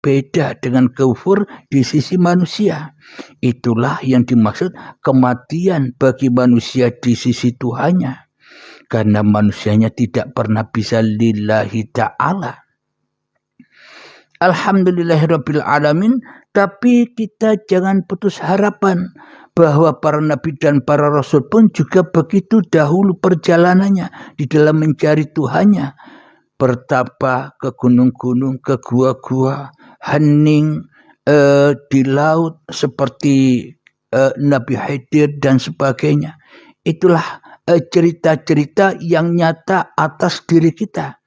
beda dengan kufur di sisi manusia. Itulah yang dimaksud kematian bagi manusia di sisi Tuhannya. Karena manusianya tidak pernah bisa lillahi ta'ala. Alhamdulillahirabbil alamin. Tapi kita jangan putus harapan bahwa para nabi dan para rasul pun juga begitu dahulu perjalanannya di dalam mencari Tuhannya. Bertapa ke gunung-gunung, ke gua-gua, hening di laut seperti Nabi Khidir dan sebagainya. Itulah cerita-cerita yang nyata atas diri kita.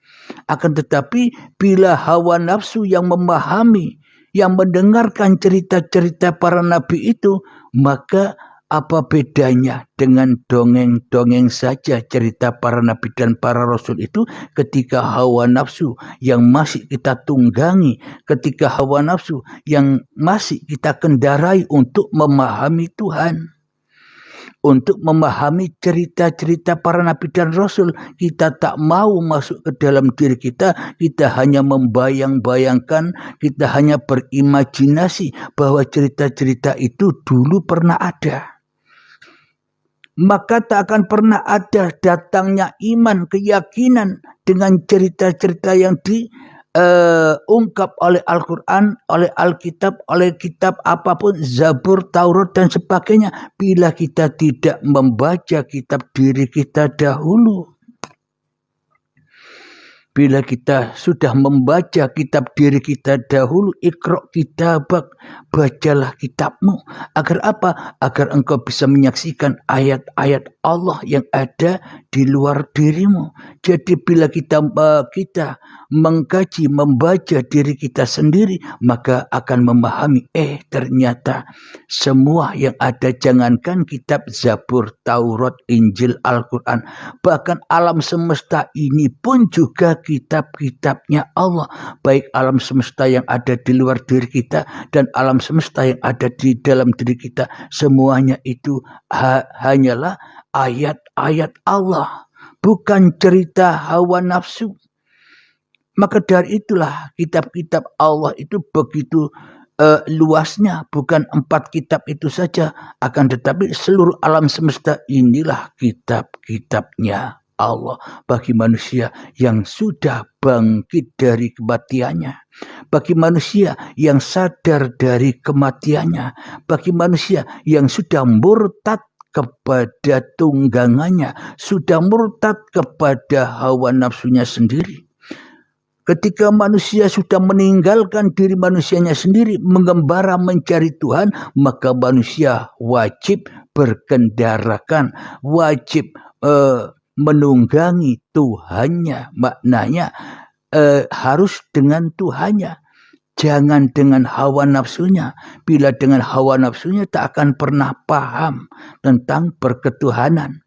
Akan tetapi bila hawa nafsu yang memahami, yang mendengarkan cerita-cerita para nabi itu, maka apa bedanya dengan dongeng-dongeng saja cerita para nabi dan para rasul itu ketika hawa nafsu yang masih kita tunggangi, ketika hawa nafsu yang masih kita kendarai untuk memahami Tuhan. Untuk memahami cerita-cerita para nabi dan rasul, kita tak mau masuk ke dalam diri kita hanya membayang-bayangkan, kita hanya berimajinasi bahwa cerita-cerita itu dulu pernah ada. Maka tak akan pernah ada datangnya iman, keyakinan dengan cerita-cerita yang diungkap oleh Al-Quran, oleh Alkitab, oleh kitab apapun, Zabur, Taurat dan sebagainya, bila kita tidak membaca kitab diri kita dahulu. Bila kita sudah membaca kitab diri kita dahulu, Iqra' kitabak, bacalah kitabmu. Agar apa? Agar engkau bisa menyaksikan ayat-ayat Allah yang ada di luar dirimu. Jadi bila kita mengkaji, membaca diri kita sendiri, maka akan memahami, ternyata semua yang ada, jangankan kitab Zabur, Taurat, Injil, Al-Quran, bahkan alam semesta ini pun juga kitab-kitabnya Allah. Baik alam semesta yang ada di luar diri kita dan alam semesta yang ada di dalam diri kita, semuanya itu hanyalah ayat-ayat Allah, bukan cerita hawa nafsu. Maka dari itulah kitab-kitab Allah itu begitu luasnya, bukan 4 kitab itu saja, akan tetapi seluruh alam semesta inilah kitab-kitabnya Allah bagi manusia yang sudah bangkit dari kematiannya, bagi manusia yang sadar dari kematiannya, bagi manusia yang sudah murtad kepada tunggangannya, sudah murtad kepada hawa nafsunya sendiri. Ketika manusia sudah meninggalkan diri manusianya sendiri, mengembara mencari Tuhan, maka manusia wajib berkendarakan, wajib menunggangi Tuhannya. Maknanya harus dengan Tuhannya, jangan dengan hawa nafsunya. Bila dengan hawa nafsunya tak akan pernah paham tentang perketuhanan.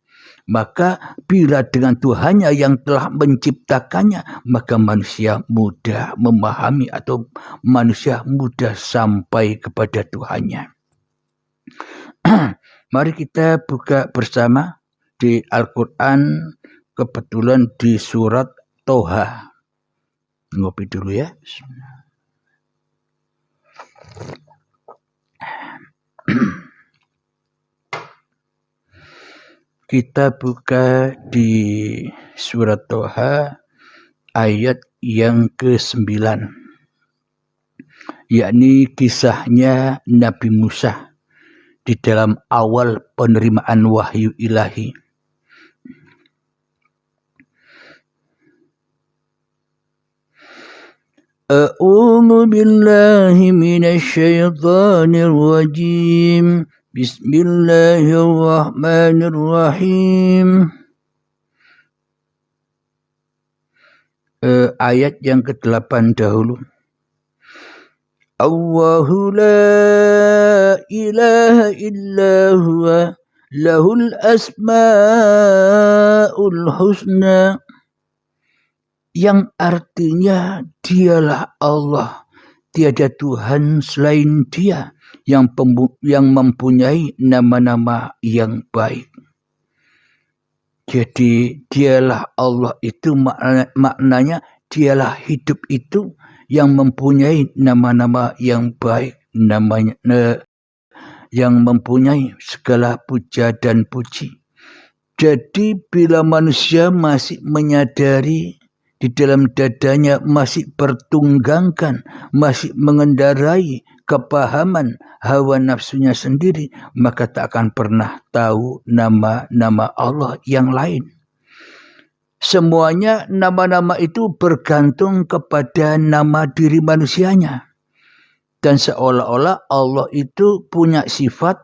Maka bila dengan Tuhannya yang telah menciptakannya, maka manusia mudah memahami atau manusia mudah sampai kepada Tuhannya. Mari kita buka bersama di Al-Quran, kebetulan di surat Toha. Ngopi dulu ya. Kita buka di surat Toha ayat yang ke-9, yakni kisahnya Nabi Musa di dalam awal penerimaan wahyu ilahi. A'udzu billahi minasy syaithanir rajim. Bismillahirrahmanirrahim. Ayat yang ke-8 dahulu. Allahu la ilaha illa huwa lahul asmaul husna, yang artinya dialah Allah, tiada Tuhan selain Dia, yang mempunyai nama-nama yang baik. Jadi dialah Allah itu maknanya dialah hidup itu, yang mempunyai nama-nama yang baik, namanya yang mempunyai segala puja dan puji. Jadi bila manusia masih menyadari di dalam dadanya masih bertunggangkan, masih mengendarai kepahaman hawa nafsunya sendiri, maka tak akan pernah tahu nama-nama Allah yang lain. Semuanya nama-nama itu bergantung kepada nama diri manusianya. Dan seolah-olah Allah itu punya sifat,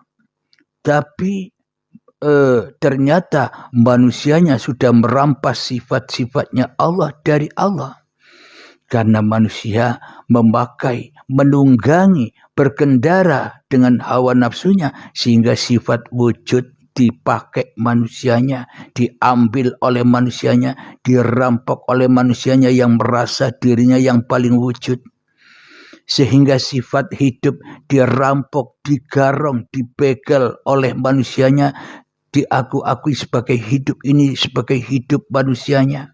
tapi ternyata manusianya sudah merampas sifat-sifatnya Allah dari Allah. Karena manusia memakai, menunggangi, berkendara dengan hawa nafsunya, sehingga sifat wujud dipakai manusianya, diambil oleh manusianya, dirampok oleh manusianya yang merasa dirinya yang paling wujud. Sehingga sifat hidup dirampok, digarong, dibegal oleh manusianya, diakui sebagai hidup ini, sebagai hidup manusianya.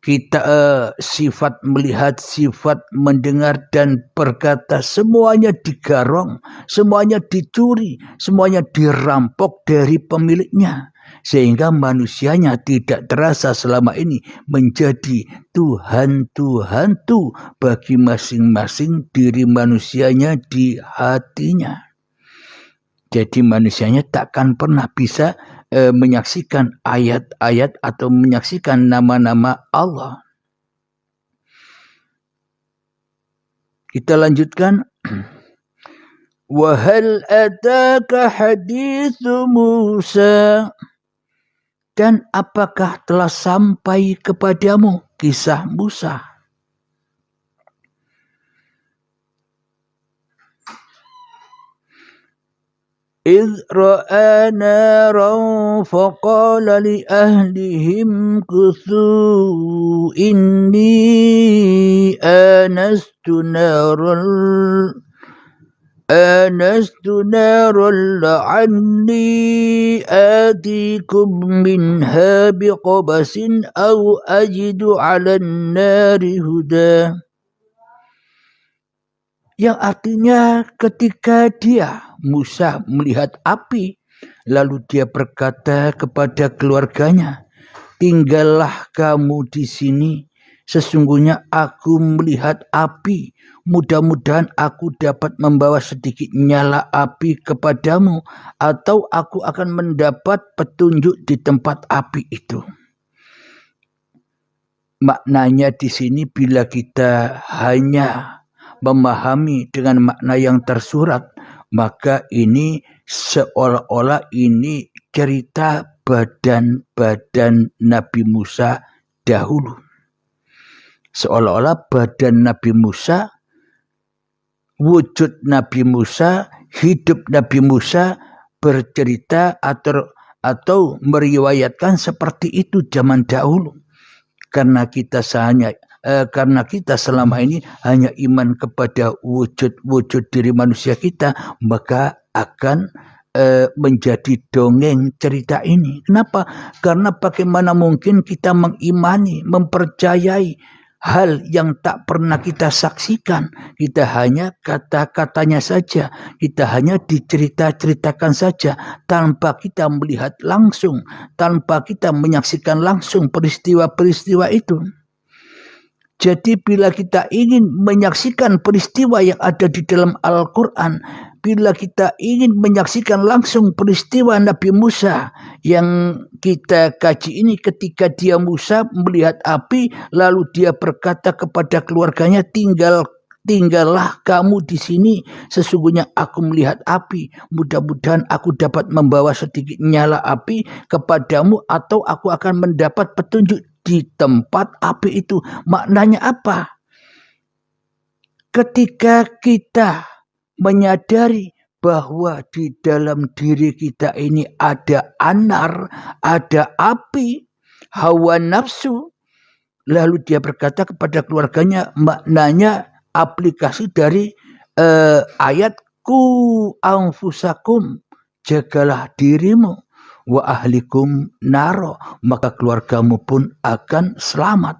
Kita sifat melihat, sifat mendengar dan berkata, semuanya digarong, semuanya dicuri, semuanya dirampok dari pemiliknya. Sehingga manusianya tidak terasa selama ini menjadi Tuhan-Tuhan bagi masing-masing diri manusianya di hatinya. Jadi manusianya takkan pernah bisa menyaksikan ayat-ayat atau menyaksikan nama-nama Allah. Kita lanjutkan. Wa hal ataka hadithu Musa. Dan apakah telah sampai kepadamu kisah Musa? إذ رأى نارا فقال لأهلهم كثوا إني آنست نارا لعلي آتيكم منها بقبس أو أجد على النار هدى. Yang artinya ketika Musa melihat api, lalu dia berkata kepada keluarganya, tinggallah kamu di sini, sesungguhnya aku melihat api, mudah-mudahan aku dapat membawa sedikit nyala api kepadamu, atau aku akan mendapat petunjuk di tempat api itu. Maknanya di sini bila kita hanya memahami dengan makna yang tersurat, maka ini seolah-olah ini cerita badan Nabi Musa dahulu. Seolah-olah badan Nabi Musa, wujud Nabi Musa, hidup Nabi Musa bercerita atau meriwayatkan seperti itu zaman dahulu. Karena kita selama ini hanya iman kepada wujud diri manusia kita, maka akan menjadi dongeng cerita ini. Kenapa? Karena bagaimana mungkin kita mengimani, mempercayai hal yang tak pernah kita saksikan. Kita hanya kata-katanya saja, kita hanya dicerita-ceritakan saja, tanpa kita melihat langsung, tanpa kita menyaksikan langsung peristiwa-peristiwa itu. Jadi bila kita ingin menyaksikan peristiwa yang ada di dalam Al-Quran, bila kita ingin menyaksikan langsung peristiwa Nabi Musa yang kita kaji ini, ketika Musa melihat api, lalu dia berkata kepada keluarganya, tinggallah kamu di sini, sesungguhnya aku melihat api, mudah-mudahan aku dapat membawa sedikit nyala api kepadamu, atau aku akan mendapat petunjuk di tempat api itu. Maknanya apa? Ketika kita menyadari bahwa di dalam diri kita ini ada anar, ada api, hawa nafsu, lalu dia berkata kepada keluarganya, maknanya aplikasi dari ayat ku anfusakum, jagalah dirimu, wa ahlikum naro, maka keluargamu pun akan selamat.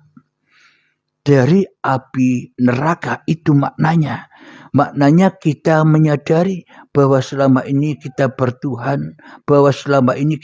dari api neraka. Itu maknanya. Maknanya kita menyadari bahwa selama ini kita bertuhan, bahwa selama ini